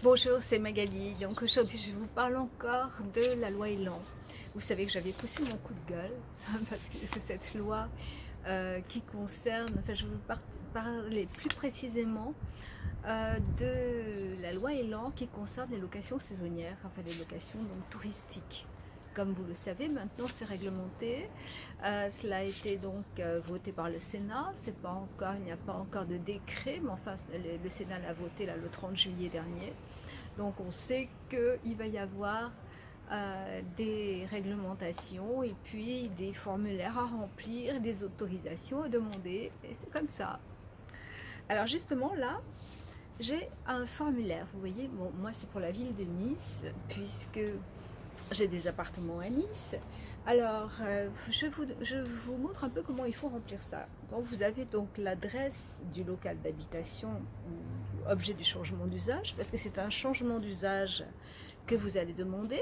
Bonjour, c'est Magali. Donc aujourd'hui, je vous parle encore de la loi Elan. Vous savez que j'avais poussé mon coup de gueule parce que cette loi qui concerne, enfin je vais vous parler plus précisément de la loi Elan qui concerne les locations saisonnières, enfin les locations donc touristiques. Comme vous le savez, maintenant c'est réglementé. Cela a été donc voté par le Sénat. C'est pas encore, il n'y a pas encore de décret, mais enfin le Sénat l'a voté là, le 30 juillet dernier. Donc on sait qu'il va y avoir des réglementations et puis des formulaires à remplir, des autorisations à demander, et c'est comme ça. Alors justement là, j'ai un formulaire, vous voyez, bon, moi c'est pour la ville de Nice, puisque j'ai des appartements à Nice. Alors, je vous montre un peu comment il faut remplir ça. Quand vous avez donc l'adresse du local d'habitation ou objet du changement d'usage, parce que c'est un changement d'usage que vous allez demander.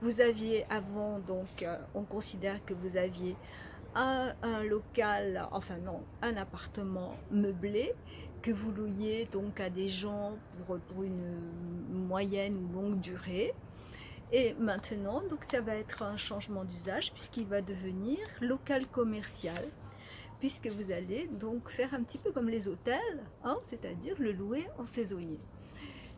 Vous aviez avant, donc, on considère que vous aviez un local, enfin non, un appartement meublé que vous louiez donc à des gens pour une moyenne ou longue durée. Et maintenant, donc ça va être un changement d'usage puisqu'il va devenir local commercial, puisque vous allez donc faire un petit peu comme les hôtels, hein, c'est-à-dire le louer en saisonnier.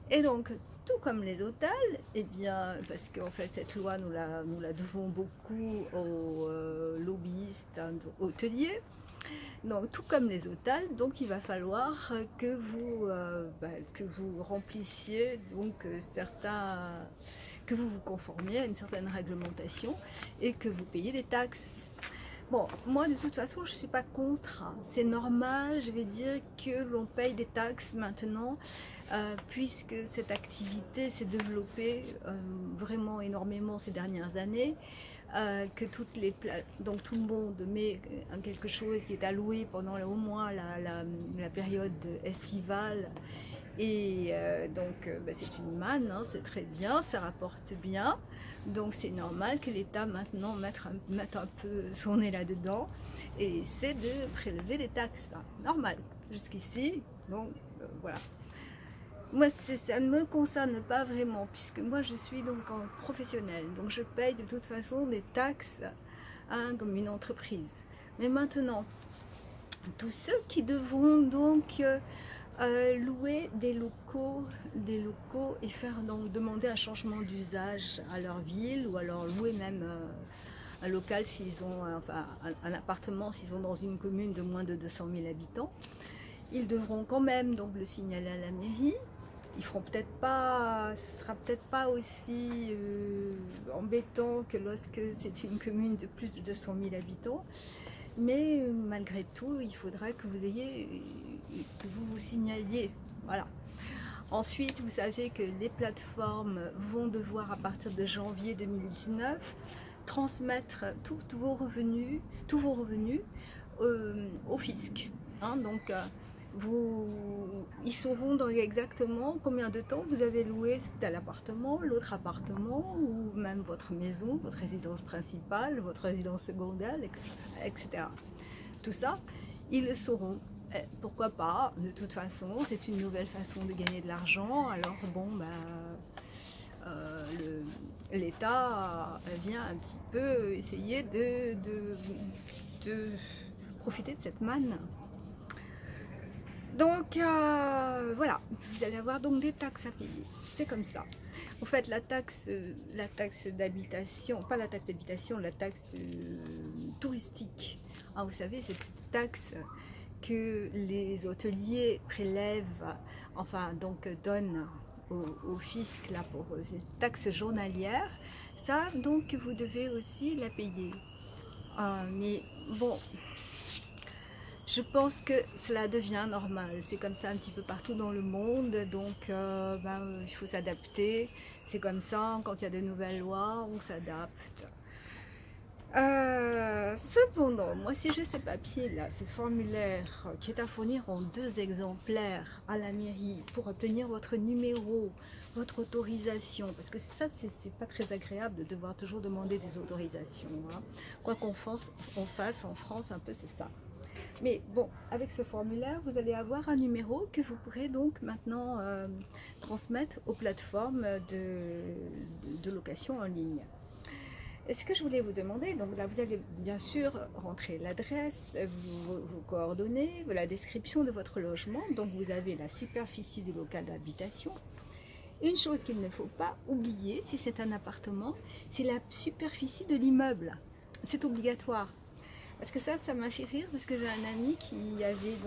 Et donc, tout comme les hôtels, eh bien, parce qu'en fait cette loi nous la devons beaucoup aux lobbyistes, hein, hôteliers, donc tout comme les hôtels, donc il va falloir que vous remplissiez donc certains, que vous vous conformiez à une certaine réglementation et que vous payez des taxes. Bon, moi de toute façon je ne suis pas contre, hein. C'est normal, je vais dire que l'on paye des taxes maintenant, puisque cette activité s'est développée vraiment énormément ces dernières années. Que donc tout le monde met quelque chose qui est alloué pendant au moins la période estivale, et c'est une manne, hein, c'est très bien, ça rapporte bien, donc c'est normal que l'État maintenant mette un peu son nez là-dedans et essaie de prélever des taxes, hein, normal, jusqu'ici, donc voilà. Moi, ça ne me concerne pas vraiment, puisque moi je suis donc en professionnel, donc je paye de toute façon des taxes, hein, comme une entreprise. Mais maintenant, tous ceux qui devront donc louer des locaux et faire donc demander un changement d'usage à leur ville, ou alors louer même un local s'ils ont, enfin un appartement s'ils sont dans une commune de moins de 200 000 habitants, ils devront quand même donc le signaler à la mairie. Ils feront peut-être pas, ce sera peut-être pas aussi embêtant que lorsque c'est une commune de plus de 200 000 habitants, mais malgré tout, il faudra que vous ayez, que vous vous signaliez, voilà. Ensuite, vous savez que les plateformes vont devoir, à partir de janvier 2019, transmettre tous vos revenus au fisc, hein, donc ils sauront donc exactement combien de temps vous avez loué tel appartement, l'autre appartement, ou même votre maison, votre résidence principale, votre résidence secondaire, etc. Tout ça, ils le sauront. Pourquoi pas? De toute façon, c'est une nouvelle façon de gagner de l'argent. Alors bon, l'État vient un petit peu essayer de profiter de cette manne. Donc voilà, vous allez avoir donc des taxes à payer, c'est comme ça. En fait, la taxe d'habitation, pas la taxe d'habitation, la taxe touristique, hein, vous savez, cette taxe que les hôteliers prélèvent, enfin donc donnent au fisc là pour cette taxe journalière, ça donc vous devez aussi la payer. Mais bon, je pense que cela devient normal, c'est comme ça un petit peu partout dans le monde, donc il faut s'adapter, c'est comme ça, quand il y a de nouvelles lois, on s'adapte. Cependant, moi si j'ai ce papier là, ce formulaire qui est à fournir en 2 exemplaires à la mairie pour obtenir votre numéro, votre autorisation, parce que ça c'est pas très agréable de devoir toujours demander des autorisations, hein. Quoi qu'on fasse en France un peu, c'est ça. Mais bon, avec ce formulaire, vous allez avoir un numéro que vous pourrez donc maintenant transmettre aux plateformes de location en ligne. Et ce que je voulais vous demander, donc là vous allez bien sûr rentrer l'adresse, vos coordonnées, la description de votre logement, donc vous avez la superficie du local d'habitation. Une chose qu'il ne faut pas oublier, si c'est un appartement, c'est la superficie de l'immeuble. C'est obligatoire. Parce que ça m'a fait rire, parce que j'ai un ami qui avait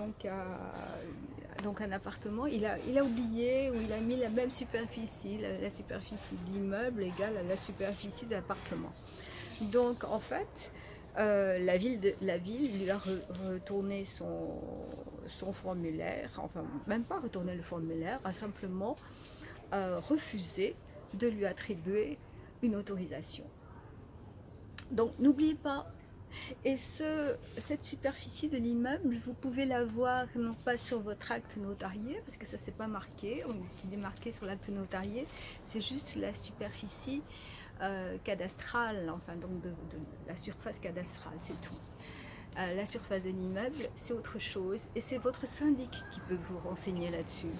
donc un appartement, il a oublié, ou il a mis la même superficie, la superficie de l'immeuble égale à la superficie de l'appartement. Donc en fait, la ville lui a retourné son formulaire, enfin même pas retourné le formulaire, a simplement refusé de lui attribuer une autorisation. Donc n'oubliez pas. Et cette superficie de l'immeuble, vous pouvez la voir non pas sur votre acte notarié, parce que ça c'est pas marqué, ce qui est marqué sur l'acte notarié, c'est juste la superficie cadastrale, enfin donc de la surface cadastrale, c'est tout. La surface de l'immeuble, c'est autre chose, et c'est votre syndic qui peut vous renseigner là-dessus.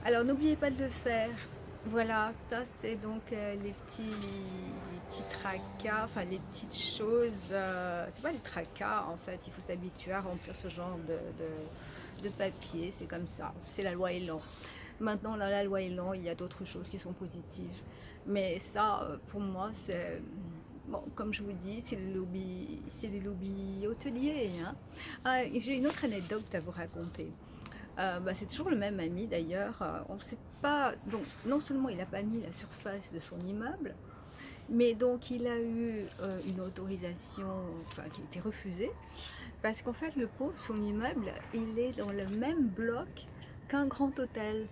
Alors n'oubliez pas de le faire. Voilà, ça c'est donc les petits tracas, enfin les petites choses, c'est pas les tracas en fait, il faut s'habituer à remplir ce genre de papier, c'est comme ça, c'est la loi Elan. Maintenant dans la loi Elan, il y a d'autres choses qui sont positives, mais ça pour moi c'est, bon, comme je vous dis, c'est le lobby hôtelier. Hein. Ah, j'ai une autre anecdote à vous raconter. C'est toujours le même ami d'ailleurs. On ne sait pas. Donc, non seulement il n'a pas mis la surface de son immeuble, mais donc il a eu une autorisation, enfin, qui a été refusée, parce qu'en fait, le pauvre, son immeuble, il est dans le même bloc qu'un grand hôtel.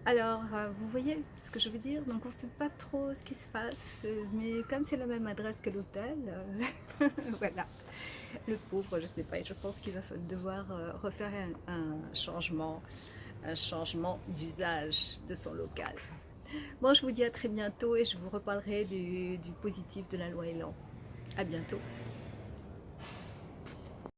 Alors, vous voyez ce que je veux dire? Donc, on ne sait pas trop ce qui se passe, mais comme c'est la même adresse que l'hôtel, voilà. Le pauvre, je ne sais pas, et je pense qu'il va devoir refaire un changement d'usage de son local. Bon, je vous dis à très bientôt et je vous reparlerai du positif de la loi Elan. À bientôt.